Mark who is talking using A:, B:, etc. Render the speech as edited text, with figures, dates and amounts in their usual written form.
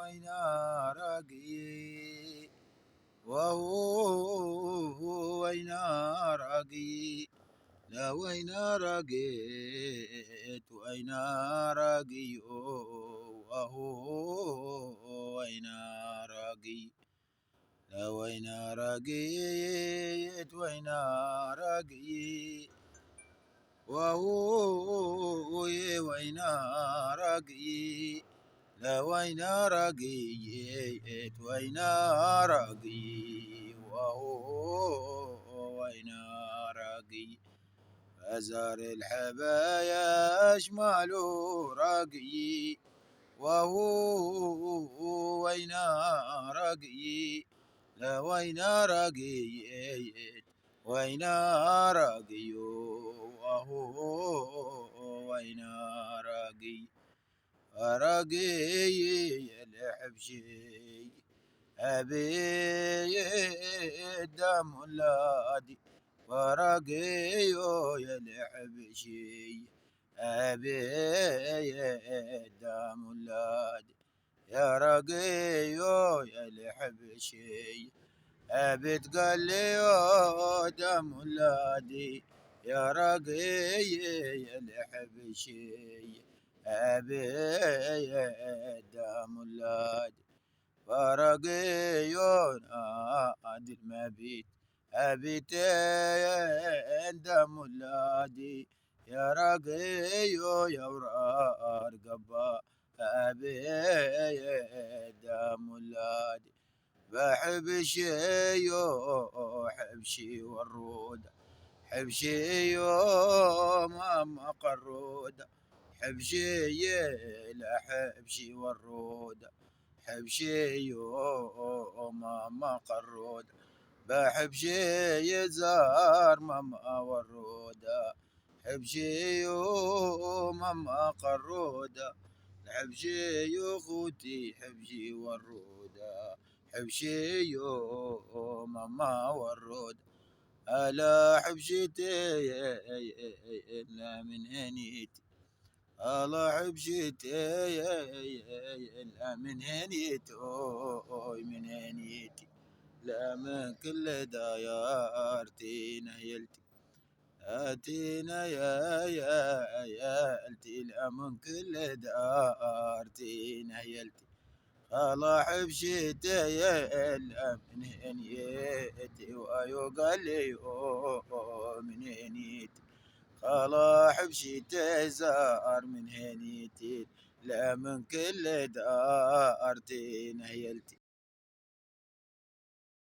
A: وين راقي وهو وين راقي لا وين رقيت وين راقي وهو وين راقي لا وين رقيت وين راقي وهو وين راقي لا وين رقيت وين راقي وهو وين راقي أزار الحبايا شماله راقي وهو وين راقي لا وين راقيت وين راقي وهو وين راقي راقي الحبشي أبي الدم ولادي ورقي يا الحبشي أبي الدم ولادي يا رقي يا الحبشي أبي تقلي دم ولادي يا رقي يا الحبشي أبي دم ولادي ورقي نادي المبيت أبيتين دم ولادي يا رقي يا ورار قبا أبي دم ولادي بحبشي حبشي والرودة حبشي ماما قرودة حبشي لا حبشي والرودة حبشي ماما قرودة بحبشي زار ماما والرودة حبشي ماما قرودة حبشي خوتي حبشي والرودة حبشي ماما والرودة ألا حبشتي لا من هنيتي الله حبشتي لا من هنيتي من هنيتي لا من كل دايرتي نهيلتي آتينا يا ألتي لا من كل دارتي نهيلتي الله حبشتي لا من هنيتي ويو قال لي من هنيتي خلا حبشتي زار من هنيتي لا من كل دارتي نهيلتي